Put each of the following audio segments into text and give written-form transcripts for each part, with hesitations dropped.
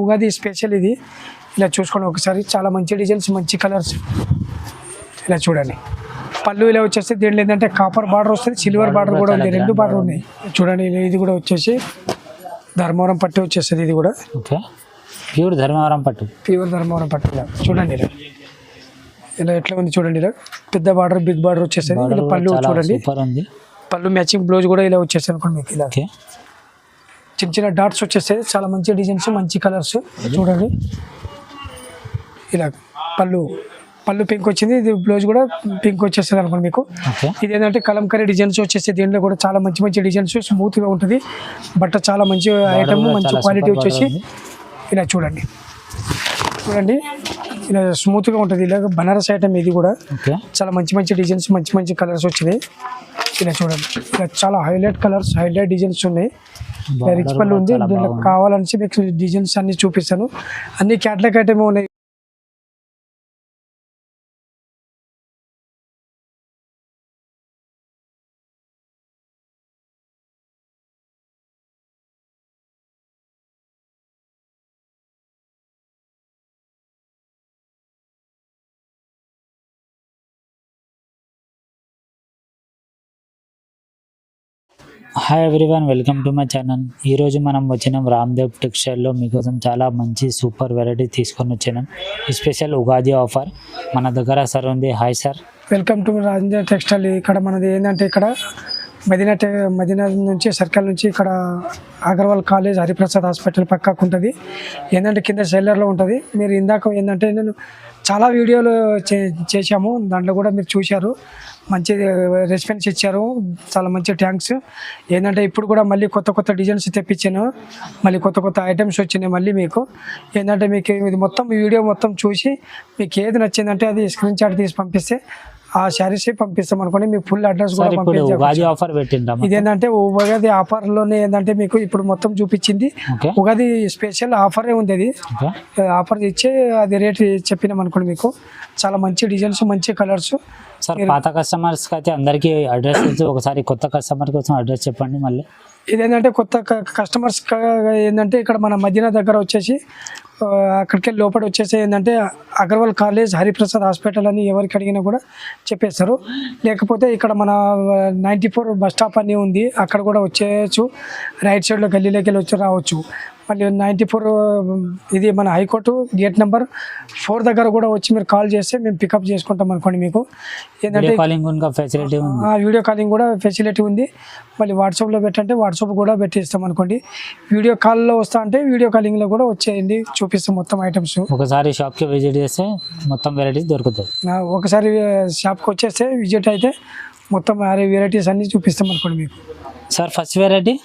Ugadi special ఇది. ఇలా చూసుకోండి ఒకసారి, చాలా మంచి డిజైన్స్, మంచి కలర్స్. ఇలా చూడండి. పళ్ళు ఇలా వచ్చేస్తే దీంట్లో ఏంటంటే కాపర్ బార్డర్ వస్తుంది, సిల్వర్ బార్డర్ కూడా ఉంది, 2 బార్డర్ ఉన్నాయి. చూడండి ఇది కూడా వచ్చేసి ధర్మవరం పట్టు వచ్చేస్తుంది. ఇది కూడా ప్యూర్ ధర్మవరం పట్టు, ఇలా చూడండి. ఇలా ఎట్లా ఉంది చూడండి. ఇలా పెద్ద బార్డర్, బిగ్ బార్డర్ వచ్చేస్తుంది. ఇలా పళ్ళు చూడండి, పళ్ళు మ్యాచింగ్ బ్లౌజ్ కూడా ఇలా వచ్చేస్తుంది అనుకోండి మీకు. ఇలా చిన్న చిన్న డాట్స్ వచ్చేస్తాయి, చాలా మంచి డిజైన్స్, మంచి కలర్స్. చూడండి ఇలా పళ్ళు పింక్ వచ్చింది, ఇది బ్లౌజ్ కూడా పింక్ వచ్చేస్తుంది అనుకోండి మీకు. ఇది ఏంటంటే కలంకరీ డిజైన్స్ వచ్చేసి, దీంట్లో కూడా చాలా మంచి మంచి డిజైన్స్, స్మూత్గా ఉంటుంది బట్ట, చాలా మంచి ఐటమ్, మంచి క్వాలిటీ వచ్చేసి. ఇలా చూడండి ఇలా స్మూత్గా ఉంటుంది. ఇలా బనారస్ ఐటమ్ ఇది కూడా చాలా మంచి మంచి డిజైన్స్, మంచి మంచి కలర్స్ వచ్చినాయి. ఇలా చూడండి, ఇలా చాలా హైలైట్ కలర్స్, హైలైట్ డిజైన్స్ ఉన్నాయి. రిచ్ పళ్ళు ఉంది. దీంట్లో కావాలని మీకు డిజైన్స్ అన్ని చూపిస్తాను. అన్ని క్యాట్లాగ్ ఐటమ్ ఉన్నాయి. Hi everyone, welcome to my channel. ఈరోజు మనం వచ్చినాం రామ్దేవ్ టెక్స్టైల్లో. మీకోసం చాలా మంచి సూపర్ వెరైటీ తీసుకొని వచ్చినాం. స్పెషల్ ఉగాది ఆఫర్ మన దగ్గర సార్ ఉంది. Hi sir, welcome to Ramdev textile. ఇక్కడ మనది ఏంటంటే ఇక్కడ మదీనా నుంచి సర్కిల్ నుంచి ఇక్కడ అగర్వాల్ కాలేజ్, హరిప్రసాద్ హాస్పిటల్ పక్కకు ఉంటుంది. ఏంటంటే కింద సెల్లర్లో ఉంటుంది. మీరు ఇందాక ఏంటంటే నేను చాలా వీడియోలు చేశాము, దాంట్లో కూడా మీరు చూశారు, మంచి రెస్పాన్స్ ఇచ్చారు, చాలా మంచి థ్యాంక్స్. ఏంటంటే ఇప్పుడు కూడా మళ్ళీ కొత్త డిజైన్స్ తెప్పించాను, మళ్ళీ కొత్త ఐటమ్స్ వచ్చినాయి. మళ్ళీ మీకు ఏంటంటే మీకు ఇది మొత్తం వీడియో మొత్తం చూసి మీకు ఏది నచ్చిందంటే అది స్క్రీన్ షాట్ తీసి పంపిస్తే ఆ శారీస్ పంపిస్తాం అనుకోండి. మీకు ఫుల్ అడ్రస్ కూడా పంపించాం. ఇదేంటంటే ఉగాది ఆఫర్లోనే ఏంటంటే మీకు ఇప్పుడు మొత్తం చూపించింది. ఉగాది స్పెషల్ ఆఫరే ఉంది. అది ఆఫర్ ఇచ్చే అది రేట్ చెప్పినాం అనుకోండి. మీకు చాలా మంచి డిజైన్స్, మంచి కలర్స్. సార్ పాత కస్టమర్స్ అయితే అందరికీ అడ్రస్ ఒకసారి, కొత్త కస్టమర్ కోసం అడ్రస్ చెప్పండి మళ్ళీ. ఇదేంటంటే కొత్త కస్టమర్స్ ఏంటంటే ఇక్కడ మన మదీనా దగ్గర వచ్చేసి అక్కడికి లోపల వచ్చేసి ఏంటంటే అగర్వాల్ కాలేజ్, హరిప్రసాద్ హాస్పిటల్ అని ఎవరికి అడిగినా కూడా చెప్పేస్తారు. లేకపోతే ఇక్కడ మన 94 బస్ స్టాప్ అని ఉంది, అక్కడ కూడా వచ్చేయచ్చు. రైట్ సైడ్లో గల్లీలోకి వెళ్ళి వచ్చి రావచ్చు. మళ్ళీ 94 ఇది మన హైకోర్టు గేట్ నెంబర్ 4 దగ్గర కూడా వచ్చి మీరు కాల్ చేస్తే మేము పికప్ చేసుకుంటాం అనుకోండి. మీకు ఏంటంటే వీడియో కాలింగ్ కూడా ఫెసిలిటీ ఉంది. మళ్ళీ వాట్సాప్లో పెట్టంటే వాట్సాప్ కూడా పెట్టిస్తాం అనుకోండి. వీడియో కాల్లో వస్తా అంటే వీడియో కాలింగ్లో కూడా వచ్చేయండి, చూపిస్తాం మొత్తం ఐటమ్స్. ఒకసారి షాప్కి విజిట్ చేస్తే మొత్తం వెరైటీస్ దొరుకుతాయి. ఒకసారి షాప్కి వచ్చేస్తే విజిట్ అయితే మొత్తం వెరైటీస్ అన్నీ చూపిస్తాం అనుకోండి మీకు. సార్ ఫస్ట్ వెరైటీ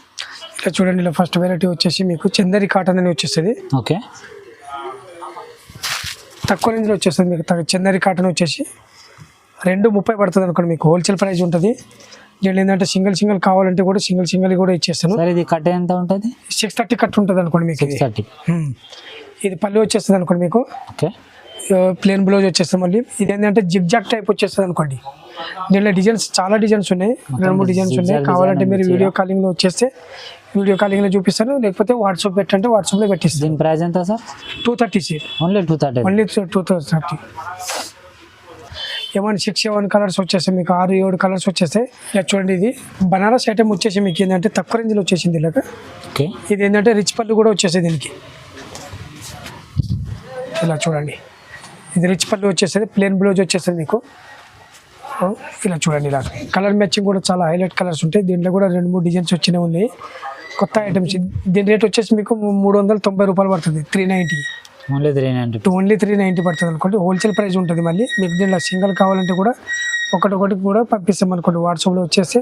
ఇట్లా చూడండి. ఇలా ఫస్ట్ వెరైటీ వచ్చేసి మీకు చందరి కాటన్ అని వచ్చేస్తుంది. ఓకే, తక్కువ రేంజ్లో వచ్చేస్తుంది మీకు. చందరి కాటన్ వచ్చేసి 230 పడుతుంది అనుకోండి మీకు. హోల్సేల్ ప్రైస్ ఉంటుంది. దీంట్లో ఏంటంటే సింగిల్ కావాలంటే కూడా సింగిల్ కూడా ఇచ్చేస్తాను. ఇది కట్ ఎంత ఉంటుంది? 630 కట్ ఉంటుంది అనుకోండి మీకు. 630. ఇది పళ్ళు వచ్చేస్తుంది అనుకోండి మీకు. ఓకే, ప్లేన్ బ్లౌజ్ వచ్చేస్తుంది. మళ్ళీ ఇది ఏంటంటే జిగ్జాగ్ టైప్ వచ్చేస్తుంది అనుకోండి. దీంట్లో డిజైన్స్ చాలా డిజైన్స్ ఉన్నాయి, 2-3 డిజైన్స్ ఉన్నాయి. కావాలంటే మీరు వీడియో కాలింగ్లో వచ్చేస్తే వీడియో కాలింగ్లో చూపిస్తాను, లేకపోతే వాట్సాప్ పెట్టంటే వాట్సాప్లో పెట్టిస్తాను. దీని ప్రైస్ ఎంత సార్? 230 సార్. ఓన్లీ 230. ఏమైనా 6-7 కలర్స్ వచ్చేస్తాయి మీకు, 6-7 కలర్స్ వచ్చేస్తాయి. ఇలా చూడండి, ఇది బనారస్ ఐటమ్ వచ్చేసి మీకు ఏంటంటే తక్కువ రేంజ్లో వచ్చేసింది ఇలాగ. ఓకే, ఇది ఏంటంటే రిచ్ పళ్ళు కూడా వచ్చేసేది దీనికి. ఇలా చూడండి, ఇది రిచ్ పళ్ళు వచ్చేస్తుంది, ప్లేన్ బ్లౌజ్ వచ్చేస్తుంది మీకు. ఇలా చూడండి, ఇలా కలర్ మ్యాచింగ్ కూడా చాలా హైలైట్ కలర్స్ ఉంటాయి. దీంట్లో కూడా 2-3 డిజైన్స్ వచ్చినాయి ఉన్నాయి, కొత్త ఐటమ్స్. దీని రేట్ వచ్చేసి మీకు 390 రూపాయలు పడుతుంది. 390. ఓన్లీ 390 పడుతుంది అనుకోండి. హోల్సేల్ ప్రైస్ ఉంటుంది. మళ్ళీ మీకు దీంట్లో సింగిల్ కావాలంటే కూడా ఒకటి కూడా పంపిస్తాం అనుకోండి. వాట్సాప్లో వచ్చేస్తే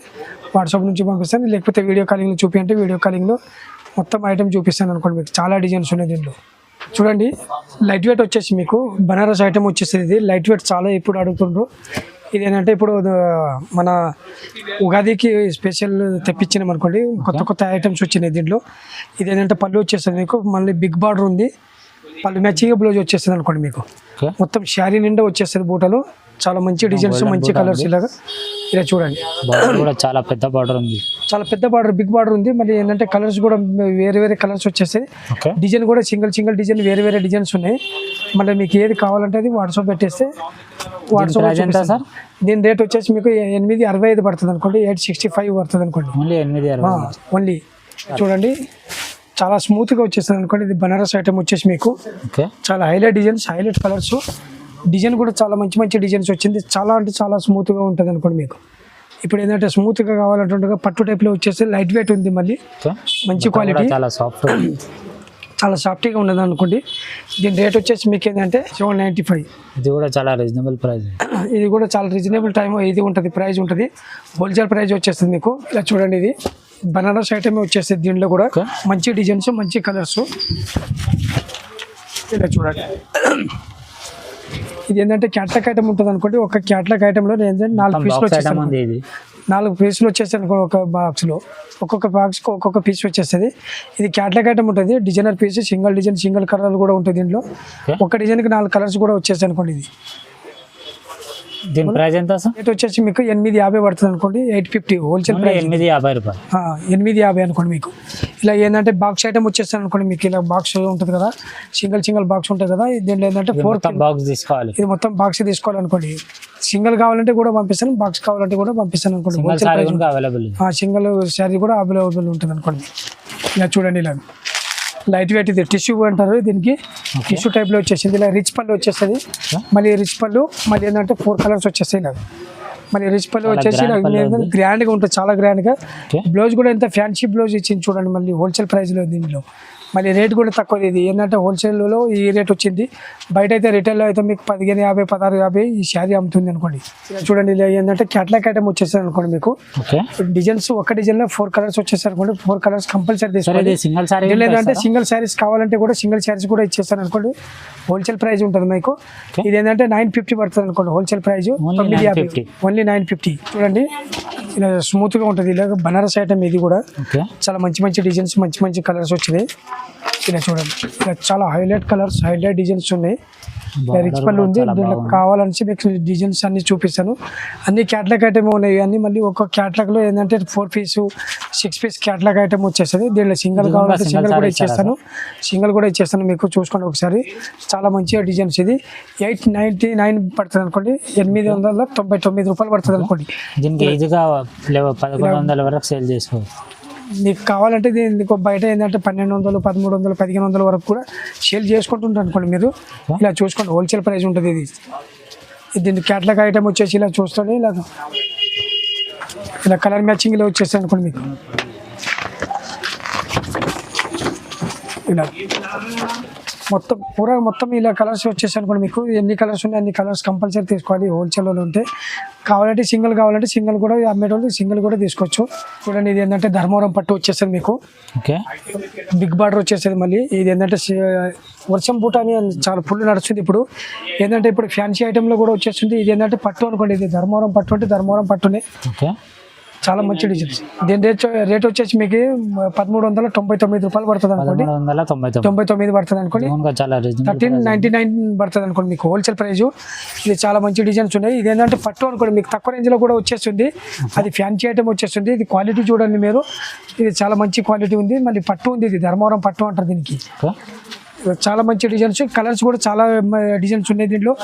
వాట్సాప్ నుంచి పంపిస్తాను, లేకపోతే వీడియో కాలింగ్లో చూపించంటే వీడియో కాలింగ్లో మొత్తం ఐటమ్ చూపిస్తాను అనుకోండి. మీకు చాలా డిజైన్స్ ఉన్నాయి దీంట్లో. చూడండి, లైట్ వెయిట్ వచ్చేసి మీకు బనారస్ ఐటమ్ వచ్చేస్తుంది. ఇది లైట్ వెయిట్ చాలా ఇప్పుడు అడుగుతుండ్రు. ఇదేంటంటే ఇప్పుడు మన ఉగాదికి స్పెషల్ తెప్పించినాం అనుకోండి. కొత్త ఐటమ్స్ వచ్చినాయి దీంట్లో. ఇదేంటంటే పళ్ళు వచ్చేస్తుంది మీకు, మళ్ళీ బిగ్ బార్డర్ ఉంది, పళ్ళు మ్యాచింగ్ బ్లౌజ్ వచ్చేస్తుంది అనుకోండి మీకు. మొత్తం శారీ నిండా వచ్చేస్తుంది బూటలు. చాలా మంచి డిజైన్స్, మంచి కలర్స్. ఇలా చూడండి, కూడా చాలా పెద్ద బార్డర్ ఉంది. చాలా పెద్ద బార్డర్, బిగ్ బార్డర్ ఉంది. మళ్ళీ ఏంటంటే కలర్స్ కూడా వేరే వేరే కలర్స్ వచ్చేస్తాయి. ఓకే. డిజైన్ కూడా సింగిల్ డిజైన్, వేరే వేరే డిజైన్స్ ఉన్నాయి. మళ్ళీ మీకు ఏది కావాలంటే అది వాట్సాప్ పెట్టేస్తే వాట్సాప్ ప్రైస్ ఎంత సార్? దీని రేట్ వచ్చేసి మీకు 865 పడుతుంది అనుకోండి, 865 పడుతుంది అనుకోండి ఓన్లీ 860. ఓన్లీ. చూడండి చాలా స్మూత్గా వచ్చేస్తుంది అనుకోండి. ఇది బనారస్ ఐటమ్ వచ్చేసి మీకు ఓకే. చాలా highlight designs, highlight colours. Design కూడా చాలా మంచి డిజైన్స్ వచ్చింది. చాలా అంటే చాలా స్మూత్గా ఉంటుంది అనుకోండి మీకు. ఇప్పుడు ఏంటంటే స్మూత్గా కావాలంటుండగా పట్టు టైప్లో వచ్చేసి లైట్ వెయిట్ ఉంది. మళ్ళీ ఓకే. మంచి క్వాలిటీ, చాలా సాఫ్ట్, చాలా సాఫ్ట్గా ఉన్నది అనుకోండి. దీని రేట్ వచ్చేసి మీకు ఏంటంటే 795. ఇది కూడా చాలా రీజనబుల్ ప్రైస్. ఇది కూడా చాలా రీజనబుల్ టైం ఇది ఉంటుంది, ప్రైస్ ఉంటుంది. హోల్సేల్ ప్రైస్ వచ్చేస్తుంది మీకు. ఇలా చూడండి, ఇది బనారస్ ఐటమే వచ్చేస్తుంది. దీంట్లో కూడా మంచి డిజైన్స్, మంచి కలర్స్. ఇలా చూడండి, ఇది ఏంటంటే క్యాట్లాగ్ ఐటమ్ ఉంటుంది అనుకోండి. ఒక క్యాట్లాగ్ ఐటెంలో ఏంటంటే 4 పీసులు వచ్చేస్తాయి. 4 పీసులు వచ్చేస్తాయి అనుకో ఒక బాక్స్లో. ఒక్కొక్క బాక్స్కి ఒక్కొక్క పీస్ వచ్చేస్తుంది. ఇది క్యాట్లాగ్ ఐటమ్ ఉంటుంది. Designer piece, single design, single colour కూడా ఉంటుంది దీంట్లో. ఒక డిజైన్కి 4 కలర్స్ కూడా వచ్చేస్తాయి అనుకోండి. ఇది దీని ప్రైస్ ఎంత సార్? రేట్ వచ్చేసి మీకు 850 పడుతుంది అనుకోండి. 850 హోల్సేల్ ప్రైస్. 850 రూపాయలు. 850 అనుకోండి మీకు. ఇలా ఏంటంటే బాక్స్ ఐటమ్ వచ్చేస్తాను అనుకోండి. మీకు ఇలా బాక్స్ ఉంటుంది కదా, సింగిల్ బాక్స్ ఉంటుంది కదా. దీంట్లో ఏంటంటే 4 బాక్స్ తీసుకోవాలి. ఇది మొత్తం బాక్స్ తీసుకోవాలనుకోండి. సింగిల్ కావాలంటే కూడా పంపిస్తాను, బాక్స్ కావాలంటే కూడా పంపిస్తాను అనుకోండి. సింగిల్ శారీ కూడా అవైలబుల్ ఉంటుంది అనుకోండి. ఇలా చూడండి, ఇలా లైట్ వెయిట్, ఇది టిష్యూ అంటారు దీనికి. టిష్యూ టైప్లో వచ్చేసింది. ఇలా రిచ్ పళ్ళు వచ్చేస్తుంది. మళ్ళీ రిచ్ పళ్ళు, మళ్ళీ ఏంటంటే 4 కలర్స్ వచ్చేస్తాయి ఇలా. మళ్ళీ రిచ్ పళ్ళు వచ్చేసి గ్రాండ్గా ఉంటుంది, చాలా గ్రాండ్గా. బ్లౌజ్ కూడా ఎంత ఫ్యాన్సీ బ్లౌజ్ ఇచ్చింది చూడండి. మళ్ళీ హోల్సేల్ ప్రైస్లో దీనిలో. మళ్ళీ రేట్ కూడా తక్కువ. ఇది ఏంటంటే హోల్సేల్లో ఈ రేట్ వచ్చింది. బయట అయితే రిటైల్లో అయితే మీకు 1550, 1650 ఈ శారీ అమ్ముతుంది అనుకోండి. ఇలా చూడండి, ఇలా ఏంటంటే క్యాట్లాగ్ ఐటమ్ వచ్చేస్తుంది అనుకోండి మీకు. డిజైన్స్ ఒక డిజైన్లో 4 కలర్స్ వచ్చేస్తారు అనుకోండి. 4 కలర్స్ కంపల్సరీ తీసుకోండి. లేదంటే సింగిల్ శారీస్ కావాలంటే కూడా సింగిల్ శారీస్ కూడా ఇచ్చేస్తాను అనుకోండి. హోల్సేల్ ప్రైస్ ఉంటుంది మీకు. ఇది ఏంటంటే 950 పడుతుంది అనుకోండి. Wholesale price 950, only 950. చూడండి, ఇలా స్మూత్గా ఉంటుంది. ఇలా బనారస్ ఐటమ్ ఇది కూడా చాలా మంచి డిజైన్స్, మంచి కలర్స్ వచ్చినాయి. ఇలా చూడండి, ఇలా చాలా హైలైట్ కలర్స్, హైలైట్ డిజైన్స్ ఉన్నాయి. రిచ్ పళ్ళు ఉంది. దీంట్లో కావాలని మీకు డిజైన్స్ అన్ని చూపిస్తాను. అన్ని క్యాట్లాగ్ ఐటమ్ ఉన్నాయి. అన్ని మళ్ళీ ఒక క్యాట్లాగ్లో ఏంటంటే 4 పీస్, 6 పీస్ క్యాట్లాగ్ ఐటమ్ వచ్చేస్తుంది. దీంట్లో సింగిల్ కావాలంటే సింగిల్ కూడా ఇచ్చేస్తాను మీకు. చూసుకోండి ఒకసారి. చాలా మంచిగా డిజైన్స్. ఇది 899 పడుతుంది అనుకోండి. 899 రూపాయలు పడుతుంది అనుకోండి. దీనికి ఈజీగా 1100 వరకు సేల్ చేసుకోవచ్చు. మీకు కావాలంటే దీనికి బయట ఏంటంటే 1200, 1300, 1500 వరకు కూడా సేల్ చేసుకుంటుంటారు అనుకోండి మీరు. ఇలా చూసుకోండి, హోల్సేల్ ప్రైస్ ఉంటుంది ఇది. దీనికి క్యాట్లాగ్ ఐటమ్ వచ్చేసి ఇలా చూస్తుంది. ఇలా కలర్ మ్యాచింగ్ ఇలా వచ్చేస్తాయి అనుకోండి మీకు. ఇలా మొత్తం ఇలా కలర్స్ వచ్చేసాయి అనుకోండి మీకు. ఎన్ని కలర్స్ ఉన్నాయి అన్ని కలర్స్ కంపల్సరీ తీసుకోవాలి హోల్సేల్లో ఉంటే. కావాలంటే సింగిల్ కూడా అమ్మేటోళ్ళు సింగిల్ కూడా తీసుకోవచ్చు. చూడండి, ఇది ఏంటంటే ధర్మవరం పట్టు వచ్చేస్తుంది మీకు. ఓకే. బిగ్ బార్డర్ వచ్చేస్తుంది. మళ్ళీ ఇది ఏంటంటే వర్షం పూట అని చాలా ఫుల్ నడుస్తుంది ఇప్పుడు. ఏంటంటే ఇప్పుడు ఫ్యాన్సీ ఐటెంలో కూడా వచ్చేస్తుంది. ఇది ఏంటంటే పట్టు అనుకోండి. ఇది ధర్మవరం పట్టు అంటే ధర్మవరం పట్టునే. ఓకే. చాలా మంచి డిజైన్స్. దీని రేట్ వచ్చేసి మీకు 1399 రూపాయలు పడుతుంది అనుకోండి. 99 పడుతుంది అనుకోండి. 1399 పడుతుంది అనుకోండి మీకు హోల్సేల్ ప్రైస్. ఇది చాలా మంచి డిజైన్స్ ఉన్నాయి. ఇది ఏంటంటే పట్టు అనుకోండి మీకు తక్కువ రేంజ్లో కూడా వచ్చేస్తుంది. అది ఫ్యాన్సీ ఐటమ్ వచ్చేస్తుంది. ఇది క్వాలిటీ చూడండి మీరు. ఇది చాలా మంచి క్వాలిటీ ఉంది. మళ్ళీ పట్టు ఉంది. ఇది ధర్మవరం పట్టు అంటారు దీనికి. చాలా మంచి డిజైన్స్. కలర్స్ కూడా చాలా డిజైన్స్ ఉన్నాయి దీంట్లో.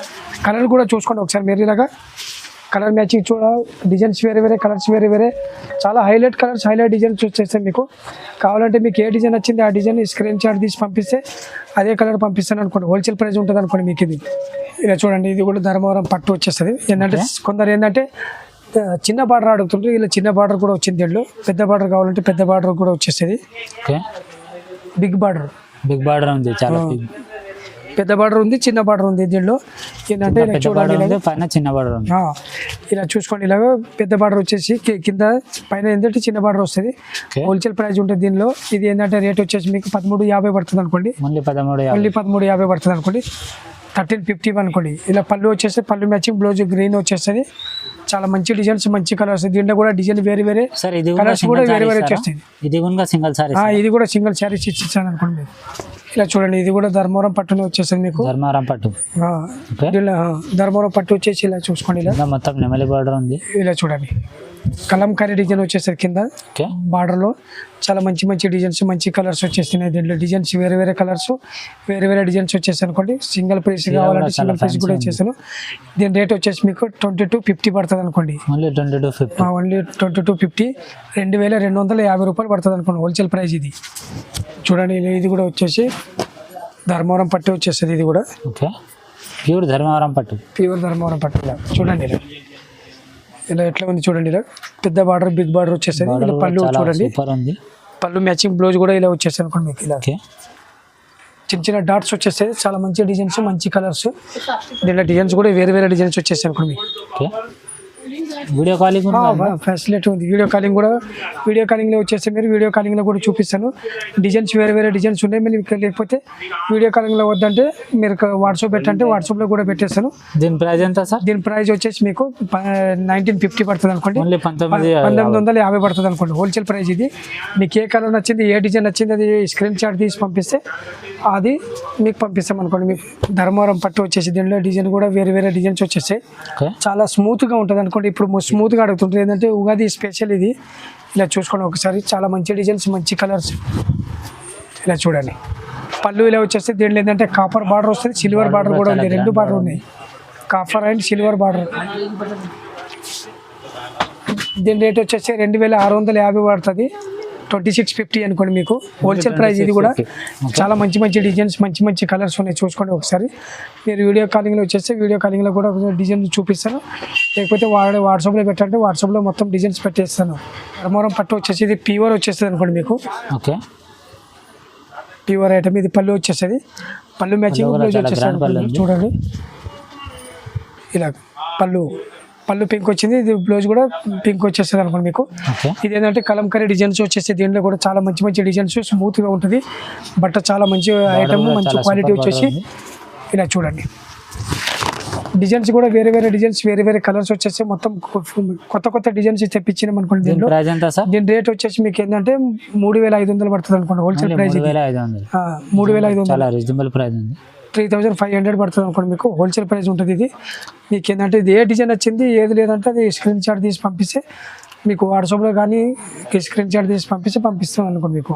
కలర్ కూడా చూసుకోండి ఒకసారి మీరు. ఇలాగా కలర్ మ్యాచింగ్ డిజైన్స్ వేరే కలర్స్ వేరే చాలా హైలైట్ కలర్స్, హైలైట్ డిజైన్స్ వచ్చేస్తాయి మీకు. కావాలంటే మీకు ఏ డిజైన్ వచ్చింది ఆ డిజైన్ స్క్రీన్ షాట్ తీసి పంపిస్తే అదే కలర్ పంపిస్తాను అనుకోండి. హోల్సేల్ ప్రైస్ ఉంటుంది అనుకోండి మీకు. ఇది ఇలా చూడండి, ఇది కూడా ధర్మవరం పట్టు వచ్చేస్తుంది. ఏంటంటే కొందరు ఏంటంటే చిన్న బార్డర్ అడుగుతుంటారు. ఇలా చిన్న బార్డర్ కూడా వచ్చింది దీంట్లో. పెద్ద బార్డర్ కావాలంటే పెద్ద బార్డర్ కూడా వచ్చేస్తుంది. బిగ్ బార్డర్ ఉంది, చాలా పెద్ద బార్డర్ ఉంది, చిన్న బార్డర్ ఉంది దీంట్లో. ఏంటంటే చూడండి, చిన్న బార్డర్ ఇలా చూసుకోండి. ఇలాగ పెద్ద బార్డర్ వచ్చేసి కింద పైన ఏంటంటే చిన్న బార్డర్ వస్తుంది. హోల్సేల్ ప్రైస్ ఉంటుంది దీనిలో. ఇది ఏంటంటే రేట్ వచ్చేసి మీకు 1350 పడుతుంది అనుకోండి. ఓన్లీ 1350 పడుతుంది అనుకోండి. 1350 అనుకోండి. ఇలా పళ్ళు వచ్చేసి పళ్ళు మ్యాచింగ్ బ్లౌజ్ గ్రీన్ వచ్చేస్తుంది. చాలా మంచి డిజైన్స్ మంచి కలర్స్. దీంట్లో కూడా డిజైన్ వేరే వేరే సార్ ఇది కలర్స్ కూడా వేరే వేరే వచ్చేస్తాయి. ఇది కూడా సింగిల్ సారీ. ఇది కూడా సింగిల్ శారీస్ ఇచ్చాను అనుకోండి మీకు. ఇలా చూడండి, ఇది కూడా ధర్మవరం పట్టునే వచ్చేస్తుంది మీకు. ధర్మవరం పట్టు. దీనిలో ధర్మవరం పట్టు వచ్చేసి ఇలా చూసుకోండి. ఇలా మొత్తం నెమలి బార్డర్ ఉంది. ఇలా చూడండి, కలంకారీ డిజైన్ వచ్చేసరికి కింద బార్డర్ లో చాలా మంచి మంచి డిజైన్స్ మంచి కలర్స్ వచ్చేస్తున్నాయి. దీంట్లో డిజైన్స్ వేరే వేరే కలర్స్ వేరే వేరే డిజైన్స్ వచ్చేసి అనుకోండి. సింగిల్ పీస్ కావాలంటే సింగిల్ పీస్ కూడా వచ్చేసాను. దీని రేట్ వచ్చేసి మీకు 2250 పడుతుంది అనుకోండి. ఓన్లీ 2250 2250 రూపాయలు పడుతుంది అనుకోండి హోల్సేల్ ప్రైస్. ఇది చూడండి, ఇది కూడా వచ్చేసి ధర్మవరం పట్టు వచ్చేస్తుంది. ఇది కూడా ప్యూర్ ధర్మవరం పట్టు. ప్యూర్ ధర్మవరం పట్టు. ఇలా చూడండి, ఇలా ఎట్లా ఉంది చూడండి. ఇలా పెద్ద బార్డర్ బిగ్ బార్డర్ వచ్చేస్తుంది. ఇలా పళ్ళు చూడండి, పళ్ళు మ్యాచింగ్ బ్లౌజ్ కూడా ఇలా వచ్చేస్తుంది అనుకోండి మీకు. ఇలా చిన్న చిన్న డాట్స్ వచ్చేస్తాయి. చాలా మంచి డిజైన్స్ మంచి కలర్స్. దీంట్లో డిజైన్స్ కూడా వేరే వేరే డిజైన్స్ వచ్చేస్తాయి అనుకోండి మీకు. వీడియో కాలింగ్ ఫెసిలిటీ ఉంది. వీడియో కాలింగ్ కూడా వీడియో కాలింగ్లో వచ్చేస్తే మీరు వీడియో కాలింగ్లో కూడా చూపిస్తాను. డిజైన్స్ వేరే వేరే డిజైన్స్ ఉన్నాయి. మీరు లేకపోతే వీడియో కాలింగ్లో వద్దంటే మీరు వాట్సాప్ పెట్టంటే వాట్సాప్లో కూడా పెట్టేస్తాను. దీని ప్రైస్ ఎంత సార్? దీని ప్రైస్ వచ్చేసి మీకు 1950 పడుతుంది అనుకోండి. 1950 పడుతుంది అనుకోండి హోల్సేల్ ప్రైస్. ఇది మీకు ఏ కలర్ నచ్చింది ఏ డిజైన్ నచ్చింది అది స్క్రీన్ షాట్ తీసి పంపిస్తే అది మీకు పంపిస్తాం అనుకోండి. మీకు ధర్మవరం పట్టు వచ్చేసి దీనిలో డిజైన్ కూడా వేరే వేరే డిజైన్స్ వచ్చేసాయి. చాలా స్మూత్గా ఉంటుంది అనుకోండి. ఇప్పుడు స్మూత్గా అడుగుతుంటుంది ఏంటంటే ఉగాది స్పెషల్ ఇది. ఇలా చూసుకోండి ఒకసారి, చాలా మంచి డిజైన్స్ మంచి కలర్స్. ఇలా చూడండి, పళ్ళు ఇలా వచ్చేస్తే దీంట్లో ఏంటంటే కాపర్ బార్డర్ వస్తుంది, సిల్వర్ బార్డర్ కూడా ఉంది. రెండు బార్డర్ ఉన్నాయి, కాపర్ అండ్ సిల్వర్ బార్డర్. దీని రేట్ వచ్చేసి 2650 పడుతుంది. 2650 అనుకోండి మీకు హోల్సేల్ ప్రైస్. ఇది కూడా చాలా మంచి మంచి డిజైన్స్ మంచి మంచి కలర్స్ ఉన్నాయి. చూసుకోండి ఒకసారి. మీరు వీడియో కాలింగ్లో వచ్చేస్తే వీడియో కాలింగ్లో కూడా డిజైన్ చూపిస్తాను. లేకపోతే వాట్సాప్లో పెట్టంటే వాట్సాప్లో మొత్తం డిజైన్స్ పెట్టేస్తాను. ధర్మవరం పట్టు వచ్చేసి ఇది ప్యూర్ వచ్చేస్తుంది అనుకోండి మీకు. Pure item. ఇది పళ్ళు వచ్చేస్తుంది, పళ్ళు మ్యాచింగ్ బ్లౌజ్ వచ్చేస్తుంది చూడండి. ఇలా పళ్ళు పింక్ వచ్చింది. ఇది బ్లౌజ్ కూడా పింక్ వచ్చేస్తుంది అనుకోండి మీకు. ఇది ఏంటంటే కలంకారీ డిజైన్స్ వచ్చేసి దీంట్లో కూడా చాలా మంచి మంచి డిజైన్స్ స్మూత్గా ఉంటుంది. బట్ట చాలా మంచి ఐటమ్ మంచి క్వాలిటీ వచ్చేసి. ఇలా చూడండి, డిజైన్స్ కూడా వేరే వేరే డిజైన్స్ వేరే వేరే కలర్స్ వచ్చేసి మొత్తం కొత్త కొత్త డిజైన్స్ తెప్పించినాం అనుకోండి. దీంట్లో దీని రేట్ వచ్చేసి మీకు ఏంటంటే 3500 పడుతుంది అనుకోండి హోల్సేల్ ప్రైస్. 3500 3500 పడుతుంది అనుకోండి మీకు హోల్సేల్ ప్రైస్ ఉంటుంది. ఇది మీకు ఏంటంటే ఇది ఏ డిజైన్ వచ్చింది ఏది లేదంటే అది స్క్రీన్ షాట్ తీసి పంపిస్తే మీకు వాట్సాప్లో కానీ స్క్రీన్ షాట్ తీసి పంపిస్తాం అనుకోండి మీకు.